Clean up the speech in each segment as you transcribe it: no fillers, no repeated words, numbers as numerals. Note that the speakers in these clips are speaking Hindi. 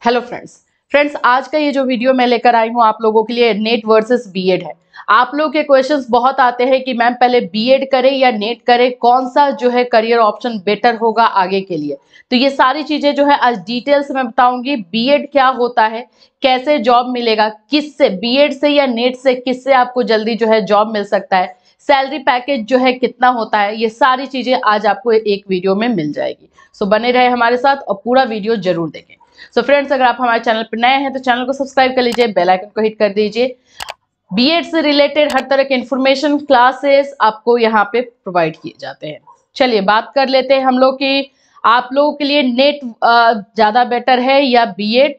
हेलो फ्रेंड्स आज का ये जो वीडियो मैं लेकर आई हूँ आप लोगों के लिए नेट वर्सेस बीएड है। आप लोगों के क्वेश्चंस बहुत आते हैं कि मैम पहले बीएड करें या नेट करें, कौन सा जो है करियर ऑप्शन बेटर होगा आगे के लिए। तो ये सारी चीजें जो है आज डिटेल से मैं बताऊंगी। बीएड क्या होता है, कैसे जॉब मिलेगा, किससे, बीएड से या नेट से किससे आपको जल्दी जो है जॉब मिल सकता है, सैलरी पैकेज जो है कितना होता है, ये सारी चीजें आज आपको एक वीडियो में मिल जाएगी। सो बने रहे हमारे साथ और पूरा वीडियो जरूर देखें। सो फ्रेंड्स, अगर आप हमारे चैनल पर नए हैं तो चैनल को सब्सक्राइब कर लीजिए, बेल आइकन को हिट कर दीजिए। बीएड से रिलेटेड हर तरह के इंफॉर्मेशन क्लासेस आपको यहाँ पे प्रोवाइड किए जाते हैं। चलिए बात कर लेते हैं हम लोग कि आप लोगों के लिए नेट ज्यादा बेटर है या बीएड।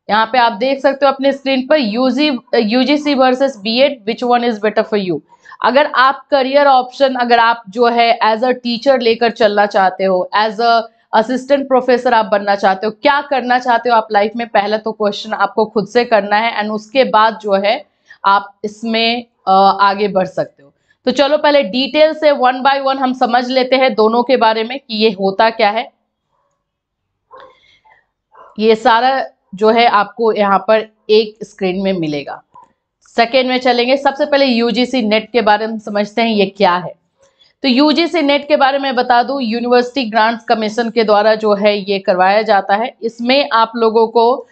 यहाँ पे आप देख सकते हो अपने स्क्रीन पर UGC versus B Ed, which one is better for you. अगर आप करियर ऑप्शन, अगर आप जो है एज अ टीचर लेकर चलना चाहते हो, एज अ असिस्टेंट प्रोफेसर आप बनना चाहते हो, क्या करना चाहते हो आप लाइफ में, पहले तो क्वेश्चन आपको खुद से करना है एंड उसके बाद जो है आप इसमें आगे बढ़ सकते हो। तो चलो पहले डिटेल से वन बाय वन हम समझ लेते हैं दोनों के बारे में कि ये होता क्या है। ये सारा जो है आपको यहाँ पर एक स्क्रीन में मिलेगा। सेकेंड में चलेंगे, सबसे पहले यूजीसी नेट के बारे में समझते हैं ये क्या है। तो यूजीसी नेट के बारे में बता दूं, यूनिवर्सिटी ग्रांट्स कमीशन के द्वारा जो है ये करवाया जाता है। इसमें आप लोगों को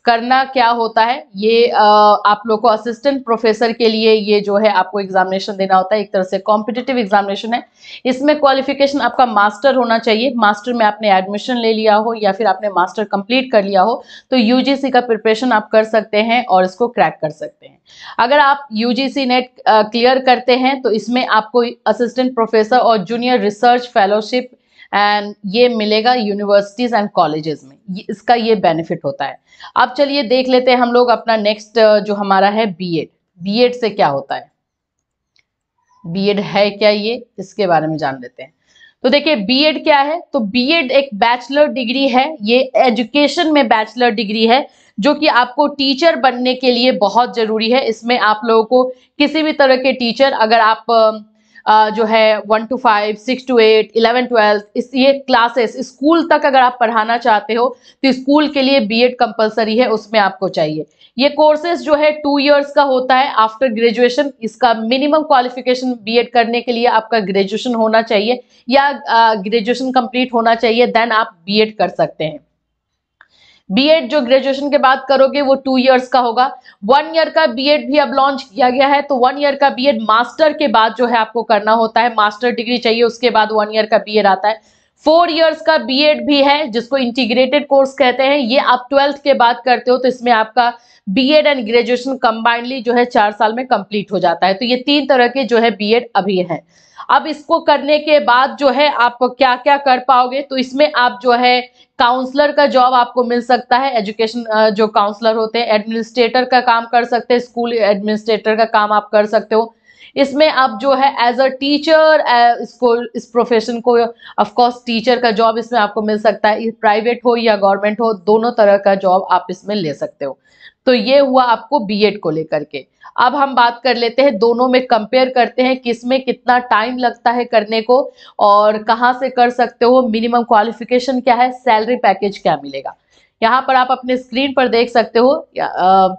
करना क्या होता है, ये आप लोग को असिस्टेंट प्रोफेसर के लिए ये जो है आपको एग्जामिनेशन देना होता है। एक तरह से कॉम्पिटिटिव एग्जामिनेशन है। इसमें क्वालिफिकेशन आपका मास्टर होना चाहिए। मास्टर में आपने एडमिशन ले लिया हो या फिर आपने मास्टर कंप्लीट कर लिया हो तो यूजीसी का प्रिपरेशन आप कर सकते हैं और इसको क्रैक कर सकते हैं। अगर आप यूजीसी नेट क्लियर करते हैं तो इसमें आपको असिस्टेंट प्रोफेसर और जूनियर रिसर्च फेलोशिप एंड ये मिलेगा यूनिवर्सिटीज एंड कॉलेजेस में, इसका ये बेनिफिट होता है। अब चलिए देख लेते हैं हम लोग अपना नेक्स्ट जो हमारा है बीएड। बीएड से क्या होता है, बीएड है क्या, ये इसके बारे में जान लेते हैं। तो देखिए बीएड क्या है, तो बीएड एक बैचलर डिग्री है। ये एजुकेशन में बैचलर डिग्री है जो कि आपको टीचर बनने के लिए बहुत जरूरी है। इसमें आप लोगों को किसी भी तरह के टीचर, अगर आप जो है 1 to 5, 6 to 8, 11, 12 इस ये क्लासेस स्कूल तक अगर आप पढ़ाना चाहते हो तो स्कूल के लिए बीएड कंपलसरी है, उसमें आपको चाहिए। ये कोर्सेज जो है 2 इयर्स का होता है आफ्टर ग्रेजुएशन। इसका मिनिमम क्वालिफिकेशन बीएड करने के लिए आपका ग्रेजुएशन होना चाहिए या ग्रेजुएशन कंप्लीट होना चाहिए, देन आप बीएड कर सकते हैं। बीएड जो ग्रेजुएशन के बाद करोगे वो 2 इयर्स का होगा। 1 ईयर का बीएड भी अब लॉन्च किया गया है। तो 1 ईयर का बीएड मास्टर के बाद जो है आपको करना होता है, मास्टर डिग्री चाहिए, उसके बाद 1 ईयर का बीएड आता है। 4 इयर्स का बीएड भी है जिसको इंटीग्रेटेड कोर्स कहते हैं। ये आप 12th के बाद करते हो तो इसमें आपका बीएड एंड ग्रेजुएशन कंबाइनली जो है 4 साल में कंप्लीट हो जाता है। तो ये 3 तरह के जो है बीएड अभी है। अब इसको करने के बाद जो है आप क्या क्या कर पाओगे, तो इसमें आप जो है काउंसलर का जॉब आपको मिल सकता है। एजुकेशन जो काउंसलर होते हैं, एडमिनिस्ट्रेटर का काम कर सकते हैं, स्कूल एडमिनिस्ट्रेटर का काम आप कर सकते हो। इसमें आप जो है एज अ टीचर इसको इस प्रोफेशन को ऑफ कोर्स टीचर का जॉब इसमें आपको मिल सकता है। प्राइवेट हो या गवर्नमेंट हो, दोनों तरह का जॉब आप इसमें ले सकते हो। तो ये हुआ आपको बीएड को लेकर के। अब हम बात कर लेते हैं, दोनों में कंपेयर करते हैं किस में कितना टाइम लगता है करने को और कहाँ से कर सकते हो, मिनिमम क्वालिफिकेशन क्या है, सैलरी पैकेज क्या मिलेगा। यहाँ पर आप अपने स्क्रीन पर देख सकते हो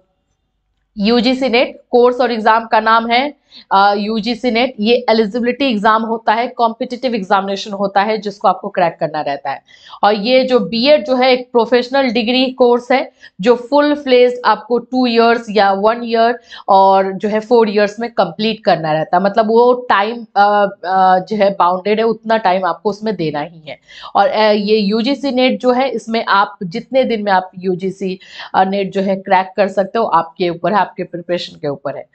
यूजीसी नेट कोर्स और एग्जाम का नाम है यूजीसी नेट। ये एलिजिबिलिटी एग्जाम होता है, कॉम्पिटिटिव एग्जामिनेशन होता है जिसको आपको क्रैक करना रहता है। और ये जो बीएड जो है एक प्रोफेशनल डिग्री कोर्स है जो फुल फ्लेज्ड आपको 2 इयर्स या 1 ईयर और जो है 4 इयर्स में कंप्लीट करना रहता है। मतलब वो टाइम जो है बाउंडेड है, उतना टाइम आपको उसमें देना ही है। और ये यूजीसी नेट जो है इसमें आप जितने दिन में आप यूजीसी नेट जो है क्रैक कर सकते हो, आपके ऊपर है, आपके प्रिपरेशन के ऊपर है।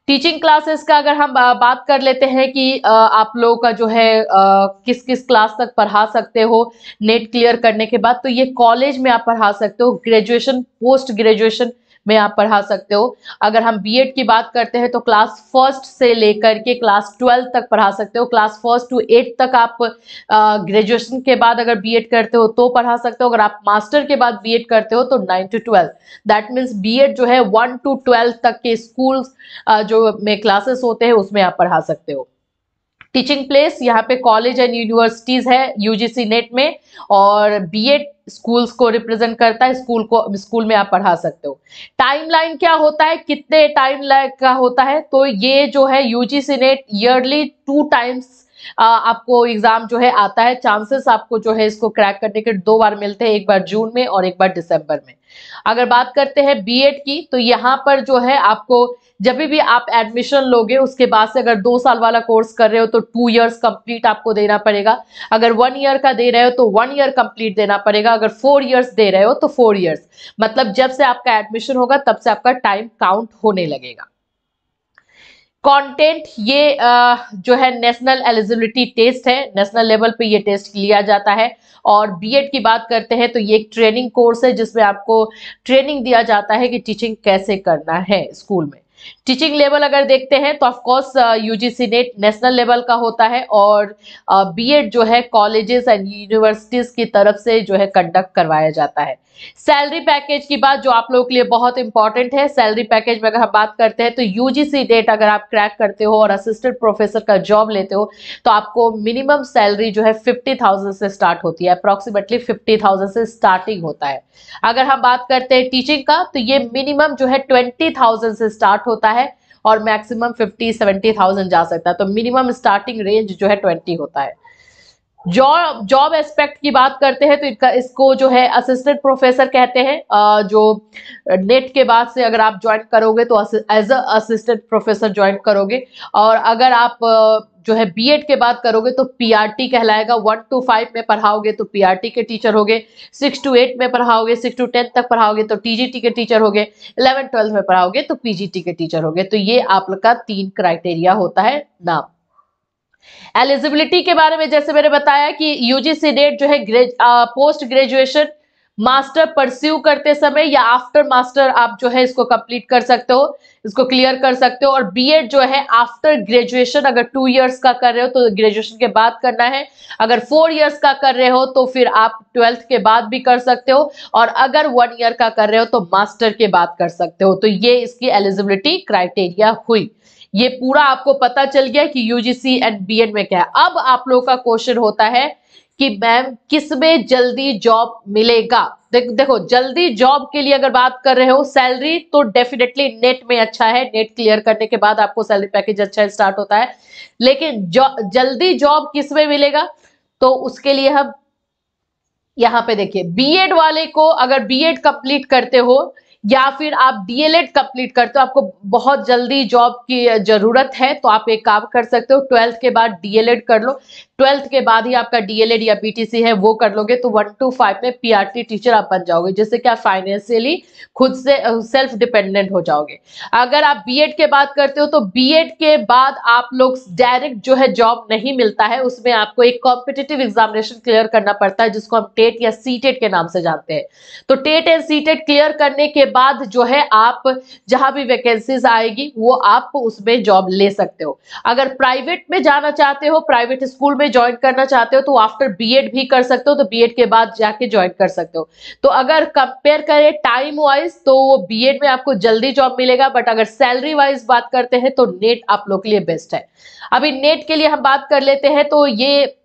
टीचिंग क्लासेस का अगर हम बात कर लेते हैं कि आप लोगों का जो है किस किस क्लास तक पढ़ा सकते हो नेट क्लियर करने के बाद, तो ये कॉलेज में आप पढ़ा सकते हो, ग्रेजुएशन पोस्ट ग्रेजुएशन में आप पढ़ा सकते हो। अगर हम बीएड की बात करते हैं तो क्लास 1 से लेकर के क्लास 12 तक पढ़ा सकते हो। क्लास 1 to 8 तक आप ग्रेजुएशन के बाद अगर बीएड करते हो तो पढ़ा सकते हो। अगर आप मास्टर के बाद बीएड करते हो तो 9 to 12, दैट मीन्स बीएड जो है 1 to 12 तक के स्कूल जो में क्लासेस होते हैं उसमें आप पढ़ा सकते हो। टीचिंग प्लेस यहाँ पे कॉलेज एंड यूनिवर्सिटीज है यूजीसी नेट में, और बीएड स्कूल्स को रिप्रेजेंट करता है, स्कूल में आप पढ़ा सकते हो। टाइमलाइन क्या होता है, कितने टाइम का होता है, तो ये जो है यूजीसी नेट ईयरली 2 टाइम्स आपको एग्जाम जो है आता है। चांसेस आपको जो है इसको क्रैक करने के 2 बार मिलते हैं, एक बार जून में और एक बार दिसंबर में। अगर बात करते हैं बीएड की, तो यहाँ पर जो है आपको जब भी आप एडमिशन लोगे उसके बाद से अगर 2 साल वाला कोर्स कर रहे हो तो 2 इयर्स कंप्लीट आपको देना पड़ेगा। अगर 1 ईयर का दे रहे हो तो 1 ईयर कंप्लीट देना पड़ेगा। अगर 4 इयर्स दे रहे हो तो 4 इयर्स, मतलब जब से आपका एडमिशन होगा तब से आपका टाइम काउंट होने लगेगा। कंटेंट, ये जो है नेशनल एलिजिबिलिटी टेस्ट है, नेशनल लेवल पे ये टेस्ट लिया जाता है। और बीएड की बात करते हैं तो ये एक ट्रेनिंग कोर्स है जिसमें आपको ट्रेनिंग दिया जाता है कि टीचिंग कैसे करना है स्कूल में। टीचिंग लेवल अगर देखते हैं तो of course UGC net national level का होता है, और बीएड जो है कॉलेजेस एंड यूनिवर्सिटीज की तरफ से जो है कंडक्ट करवाया जाता है। सैलरी पैकेज की बात जो आप लोगों के लिए बहुत इंपॉर्टेंट है, सैलरी पैकेज में अगर हम बात करते हैं तो यूजीसी नेट अगर आप क्रैक करते हो और असिस्टेंट प्रोफेसर का जॉब लेते हो तो आपको मिनिमम सैलरी जो है 50,000 से स्टार्ट होती है, अप्रोक्सीमेटली 50,000 से स्टार्टिंग होता है। अगर हम बात करते हैं टीचिंग का तो ये मिनिमम जो है 20,000 से स्टार्ट होता है और मैक्सिमम 50-70,000 जा सकता है, तो मिनिमम स्टार्टिंग रेंज जो है 20 होता है। जॉब एस्पेक्ट की बात करते हैं तो इसको जो है असिस्टेंट प्रोफेसर कहते हैं। जो नेट के बाद से अगर आप ज्वाइन करोगे तो as a assistant professor join करोगे, और अगर आप जो है बीएड के बाद करोगे तो पीआरटी कहलाएगा। 1 to 5 में पढ़ाओगे तो पीआरटी के टीचर होगे, 6 to 8 में पढ़ाओगे, 6 to 10 तक पढ़ाओगे तो टीजीटी के टीचर होगे, 11-12 में पढ़ाओगे तो पीजीटी के टीचर होगे। तो ये आप लोग का 3 क्राइटेरिया होता है नाम। एलिजिबिलिटी के बारे में जैसे मैंने बताया कि यूजीसी नेट जो है पोस्ट ग्रेजुएशन मास्टर परस्यू करते समय या आफ्टर मास्टर आप जो है इसको कंप्लीट कर सकते हो, इसको क्लियर कर सकते हो। और बीएड जो है आफ्टर ग्रेजुएशन, अगर 2 इयर्स का कर रहे हो तो ग्रेजुएशन के बाद करना है, अगर 4 इयर्स का कर रहे हो तो फिर आप 12th के बाद भी कर सकते हो, और अगर 1 ईयर का कर रहे हो तो मास्टर के बाद कर सकते हो। तो ये इसकी एलिजिबिलिटी क्राइटेरिया हुई। ये पूरा आपको पता चल गया कि यूजीसी एंड बीएड में क्या है। अब आप लोगों का क्वेश्चन होता है कि मैम किसमें जल्दी जॉब मिलेगा। देखो जल्दी जॉब के लिए अगर बात कर रहे हो, सैलरी तो डेफिनेटली नेट में अच्छा है, नेट क्लियर करने के बाद आपको सैलरी पैकेज अच्छा स्टार्ट होता है। लेकिन जल्दी जॉब किसमें मिलेगा, तो उसके लिए हम यहाँ पे देखिए, बीएड वाले को अगर बीएड कंप्लीट करते हो या फिर आप डीएलएड कंप्लीट करते हो, आपको बहुत जल्दी जॉब की जरूरत है, तो आप एक काम कर सकते हो, 12th के बाद डीएलएड कर लो। 12th के बाद ही आपका डीएलएड या बीटीसी है वो कर लोगे तो 1 to 5 में पीआरटी टीचर आप बन जाओगे, जिससे कि आप फाइनेंशियली खुद से सेल्फ डिपेंडेंट हो जाओगे। अगर आप बीएड के बात करते हो तो बीएड के बाद आप लोग डायरेक्ट जो है जॉब नहीं मिलता है, उसमें आपको एक कॉम्पिटिटिव एग्जामिनेशन क्लियर करना पड़ता है जिसको हम टेट या सीटेट के नाम से जानते हैं। तो टेट एंड सीटेट क्लियर करने के बाद जो है आप जहां भी वैकेंसीज आएगी वो आप उसमें जॉब ले सकते हो। अगर प्राइवेट में जाना चाहते हो, प्राइवेट स्कूल में ज्वाइन करना चाहते हो तो आफ्टर बीएड भी कर सकते हो, तो बीएड के बाद जाके ज्वाइन कर सकते हो। तो अगर कंपेयर करें टाइम वाइज तो बीएड में आपको जल्दी जॉब मिलेगा, बट अगर सैलरी वाइज बात करते हैं तो नेट आप लोग के लिए बेस्ट है। अभी नेट के लिए हम बात कर लेते हैं, तो ये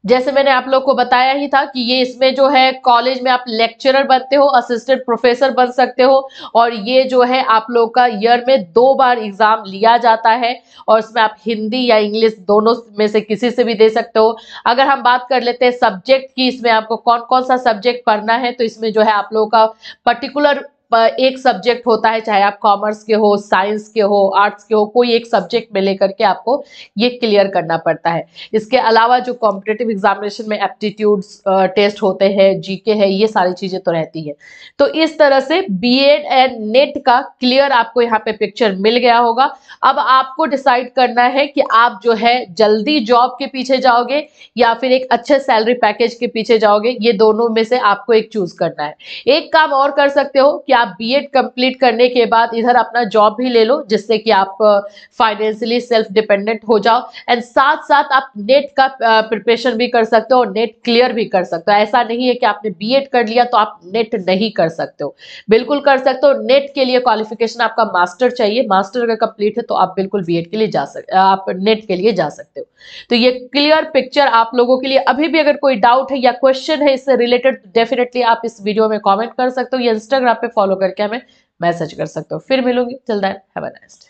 जैसे मैंने आप लोग को बताया ही था कि ये इसमें जो है कॉलेज में आप लेक्चरर बनते हो, असिस्टेंट प्रोफेसर बन सकते हो, और ये जो है आप लोग का ईयर में 2 बार एग्जाम लिया जाता है, और इसमें आप हिंदी या इंग्लिश दोनों में से किसी से भी दे सकते हो। अगर हम बात कर लेते हैं सब्जेक्ट की, इसमें आपको कौन कौन सा सब्जेक्ट पढ़ना है, तो इसमें जो है आप लोगों का पर्टिकुलर एक सब्जेक्ट होता है, चाहे आप कॉमर्स के हो, साइंस के हो, आर्ट्स के हो, कोई एक सब्जेक्ट में लेकर के आपको ये क्लियर करना पड़ता है। इसके अलावा जो कॉम्पिटिटिव एग्जामिनेशन में एप्टीट्यूड टेस्ट होते हैं, जीके है, ये सारी चीजें तो रहती है। तो इस तरह से बीएड एंड नेट का क्लियर आपको यहाँ पे पिक्चर मिल गया होगा। अब आपको डिसाइड करना है कि आप जो है जल्दी जॉब के पीछे जाओगे या फिर एक अच्छे सैलरी पैकेज के पीछे जाओगे, ये दोनों में से आपको एक चूज करना है। एक काम और कर सकते हो कि आप बीएड कंप्लीट करने के बाद इधर अपना जॉब भी ले लो, जिससे कि आप फाइनेंशियली सेल्फ डिपेंडेंट हो जाओ, एंड साथ साथ आप नेट का प्रिपरेशन भी कर सकते हो और नेट क्लियर भी कर सकते हो। ऐसा नहीं है कि आपने बीएड कर लिया तो आप नेट नहीं कर सकते हो, बिल्कुल कर सकते हो। नेट के लिए क्वालिफिकेशन आपका मास्टर चाहिए, मास्टर अगर कंप्लीट है तो आप बिल्कुल बीएड के लिए जा सकते, आप नेट के लिए जा सकते हो। तो ये क्लियर पिक्चर आप लोगों के लिए। अभी भी अगर कोई डाउट है या क्वेश्चन है इससे रिलेटेड, डेफिनेटली आप इस वीडियो में कमेंट कर सकते हो या इंस्टाग्राम पे फॉलो करके हमें मैसेज कर सकते हो। फिर मिलूंगी, till then have a nice day.